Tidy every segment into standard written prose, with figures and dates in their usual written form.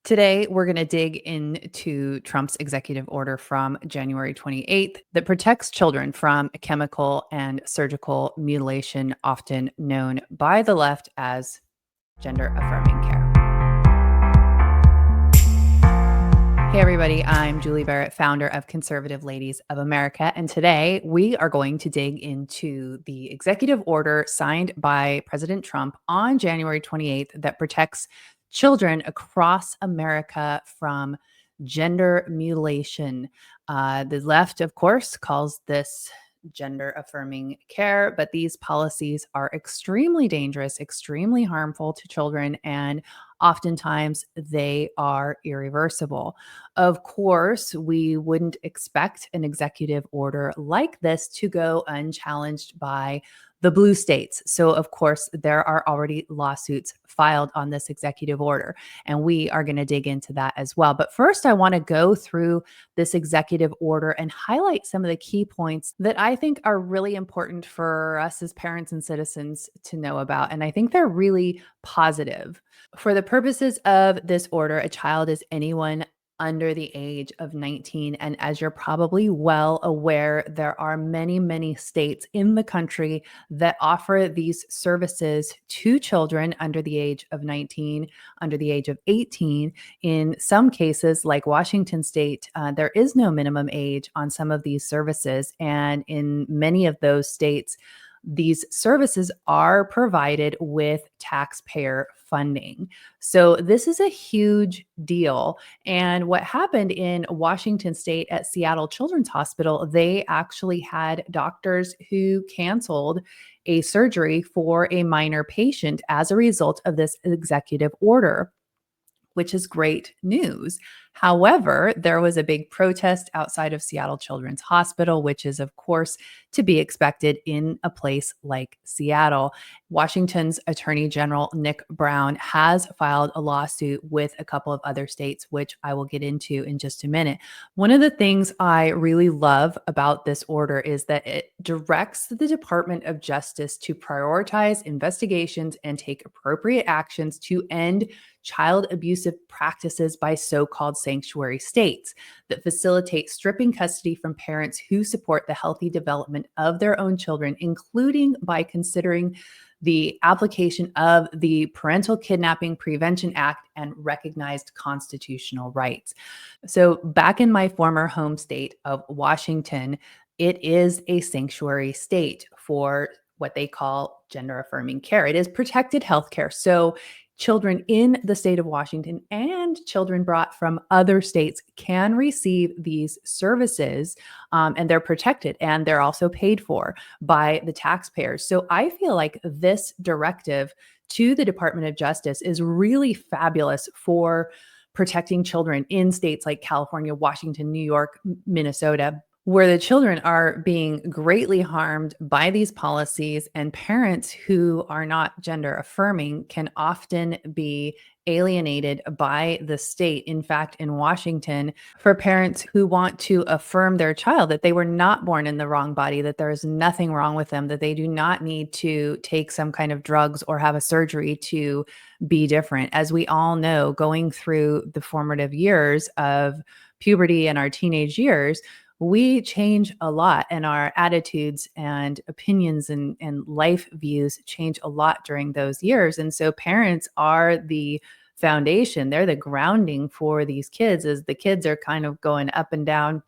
Today, we're going to dig into Trump's executive order from January 28th that protects children from chemical and surgical mutilation, often known by the left as gender affirming care. Hey, everybody, I'm Julie Barrett, founder of Conservative Ladies of America. And today we are going to dig into the executive order signed by President Trump on January 28th that protects children across America from gender mutilation. The left, of course, calls this gender affirming care, but these policies are extremely dangerous, extremely harmful to children, and oftentimes they are irreversible. Of course, we wouldn't expect an executive order like this to go unchallenged by the blue states. So, of course, there are already lawsuits filed on this executive order, and we are going to dig into that as well. But first, I want to go through this executive order and highlight some of the key points that I think are really important for us as parents and citizens to know about. And I think they're really positive. For the purposes of this order, a child is anyone under the age of 19. And as you're probably well aware, there are many, many states in the country that offer these services to children under the age of 19, under the age of 18. In some cases, like Washington State, there is no minimum age on some of these services. And in many of those states, these services are provided with taxpayer funding. So this is a huge deal. And what happened in Washington State at Seattle Children's Hospital, they actually had doctors who canceled a surgery for a minor patient as a result of this executive order, which is great news. However, there was a big protest outside of Seattle Children's Hospital, which is, of course, to be expected in a place like Seattle. Washington's Attorney General Nick Brown has filed a lawsuit with a couple of other states, which I will get into in just a minute. One of the things I really love about this order is that it directs the Department of Justice to prioritize investigations and take appropriate actions to end child abusive practices by so-called sanctuary states that facilitate stripping custody from parents who support the healthy development of their own children, including by considering the application of the Parental Kidnapping Prevention Act and recognized constitutional rights. So back in my former home state of Washington, it is a sanctuary state for what they call gender affirming care. It is protected health care. So children in the state of Washington and children brought from other states can receive these services, and they're protected and they're also paid for by the taxpayers. So I feel like this directive to the Department of Justice is really fabulous for protecting children in states like California, Washington, New York, Minnesota, where the children are being greatly harmed by these policies, and parents who are not gender affirming can often be alienated by the state. In fact, in Washington, for parents who want to affirm their child that they were not born in the wrong body, that there is nothing wrong with them, that they do not need to take some kind of drugs or have a surgery to be different. As we all know, going through the formative years of puberty and our teenage years, we change a lot, and our attitudes and opinions and life views change a lot during those years. And so parents are the foundation. They're the grounding for these kids as the kids are kind of going up and down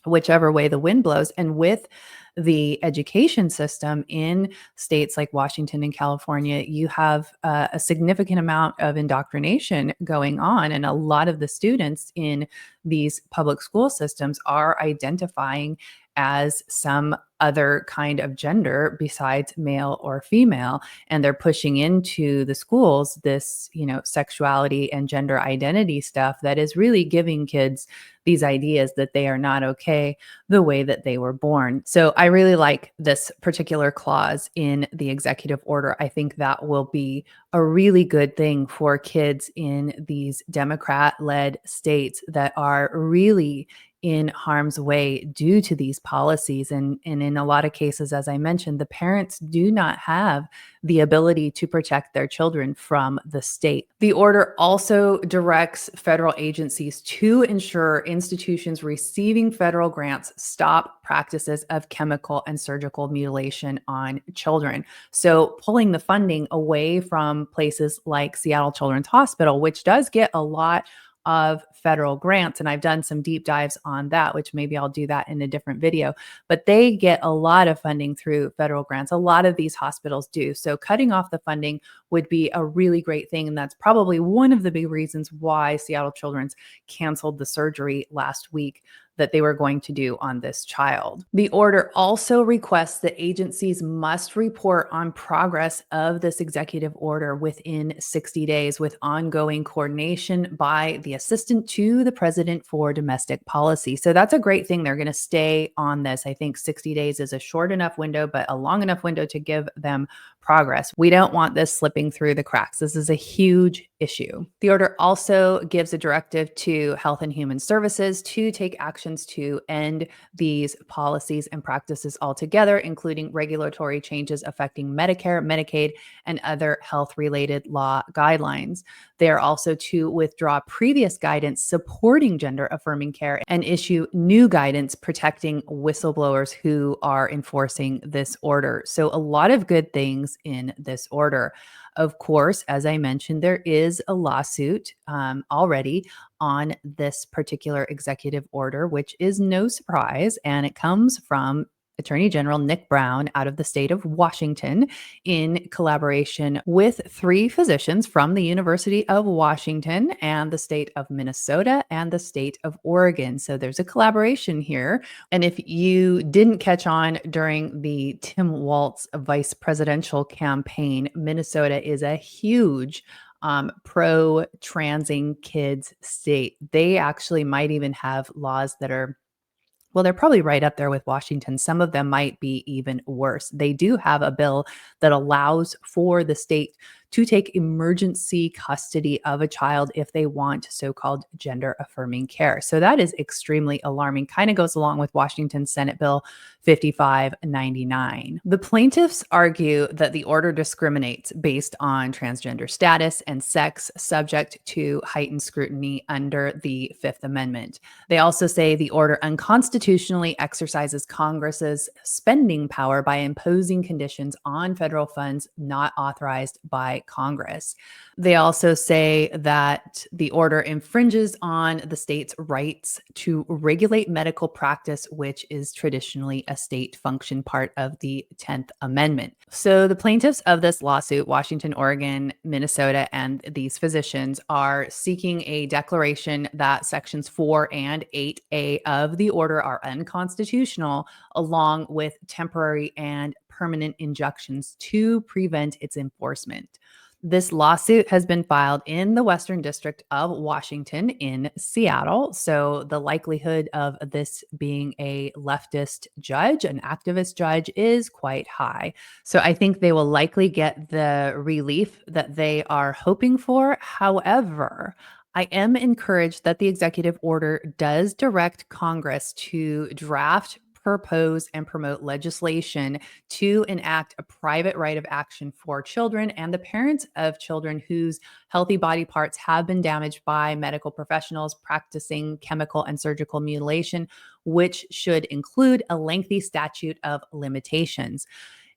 whichever way the wind blows. And with the education system in states like Washington and California, you have a significant amount of indoctrination going on. And a lot of the students in these public school systems are identifying as some other kind of gender besides male or female. And they're pushing into the schools this, sexuality and gender identity stuff that is really giving kids these ideas that they are not okay the way that they were born. So I really like this particular clause in the executive order. I think that will be a really good thing for kids in these Democrat-led states that are really in harm's way due to these policies. And in a lot of cases, as I mentioned, the parents do not have the ability to protect their children from the state. The order also directs federal agencies to ensure institutions receiving federal grants stop practices of chemical and surgical mutilation on children. So, pulling the funding away from places like Seattle Children's Hospital, which does get a lot of federal grants. And I've done some deep dives on that, which maybe I'll do that in a different video. But they get a lot of funding through federal grants. A lot of these hospitals do. So cutting off the funding would be a really great thing. And that's probably one of the big reasons why Seattle Children's canceled the surgery last week that they were going to do on this child. The order also requests that agencies must report on progress of this executive order within 60 days with ongoing coordination by the assistant to the president for domestic policy. So that's a great thing. They're going to stay on this. I think 60 days is a short enough window, but a long enough window to give them progress. We don't want this slipping through the cracks. This is a huge issue. The order also gives a directive to Health and Human Services to take actions to end these policies and practices altogether, including regulatory changes affecting Medicare, Medicaid, and other health-related law guidelines. They are also to withdraw previous guidance supporting gender-affirming care and issue new guidance protecting whistleblowers who are enforcing this order. So a lot of good things in this order. Of course, as I mentioned, there is a lawsuit already on this particular executive order, which is no surprise. And it comes from Attorney General Nick Brown out of the state of Washington in collaboration with three physicians from the University of Washington and the state of Minnesota and the state of Oregon. So there's a collaboration here. And if you didn't catch on during the Tim Walz vice presidential campaign, Minnesota is a huge pro transing kids state. They actually might even have laws that are, well, they're probably right up there with Washington. Some of them might be even worse. They do have a bill that allows for the state to take emergency custody of a child if they want so-called gender affirming care. So that is extremely alarming. Kind of goes along with Washington Senate Bill 5599. The plaintiffs argue that the order discriminates based on transgender status and sex, subject to heightened scrutiny under the Fifth Amendment. They also say the order unconstitutionally exercises Congress's spending power by imposing conditions on federal funds not authorized by Congress. They also say that the order infringes on the state's rights to regulate medical practice, which is traditionally a state function part of the 10th Amendment. So the plaintiffs of this lawsuit, Washington, Oregon, Minnesota, and these physicians are seeking a declaration that sections 4 and 8A of the order are unconstitutional, along with temporary and permanent injunctions to prevent its enforcement. This lawsuit has been filed in the Western District of Washington in Seattle. So the likelihood of this being a leftist judge, an activist judge, is quite high. So I think they will likely get the relief that they are hoping for. However, I am encouraged that the executive order does direct Congress to draft, propose, and promote legislation to enact a private right of action for children and the parents of children whose healthy body parts have been damaged by medical professionals practicing chemical and surgical mutilation, which should include a lengthy statute of limitations.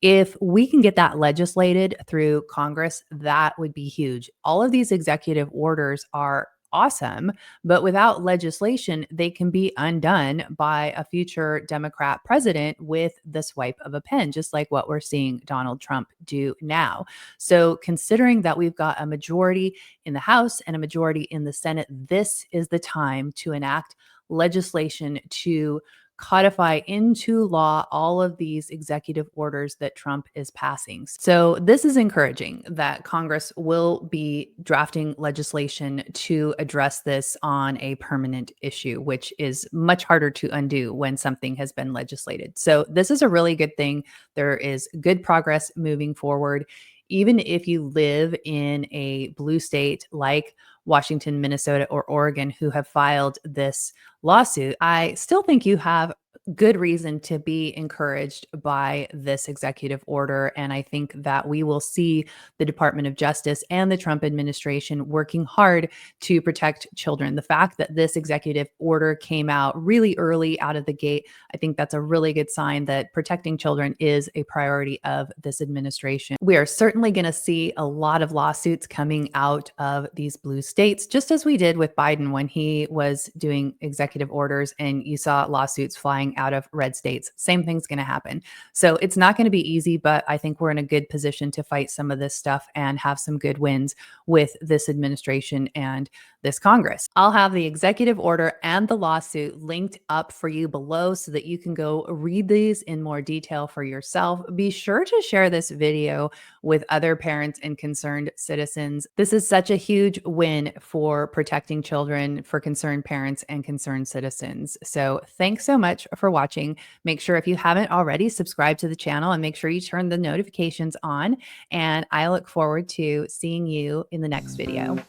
If we can get that legislated through Congress, that would be huge. All of these executive orders are awesome, but without legislation, they can be undone by a future Democrat president with the swipe of a pen, just like what we're seeing Donald Trump do now. So, considering that we've got a majority in the House and a majority in the Senate, this is the time to enact legislation to codify into law all of these executive orders that Trump is passing. So this is encouraging that Congress will be drafting legislation to address this on a permanent issue, which is much harder to undo when something has been legislated. So this is a really good thing. There is good progress moving forward. Even if you live in a blue state like Washington, Minnesota, or Oregon who have filed this lawsuit. I still think you have good reason to be encouraged by this executive order. And I think that we will see the Department of Justice and the Trump administration working hard to protect children. The fact that this executive order came out really early out of the gate, I think that's a really good sign that protecting children is a priority of this administration. We are certainly going to see a lot of lawsuits coming out of these blue states, just as we did with Biden when he was doing executive orders and you saw lawsuits flying out of red states. Same thing's going to happen. So it's not going to be easy, but I think we're in a good position to fight some of this stuff and have some good wins with this administration and this Congress. I'll have the executive order and the lawsuit linked up for you below so that you can go read these in more detail for yourself. Be sure to share this video with other parents and concerned citizens. This is such a huge win for protecting children, for concerned parents and concerned citizens. So thanks so much for watching. Make sure if you haven't already, subscribe to the channel and make sure you turn the notifications on. And I look forward to seeing you in the next video.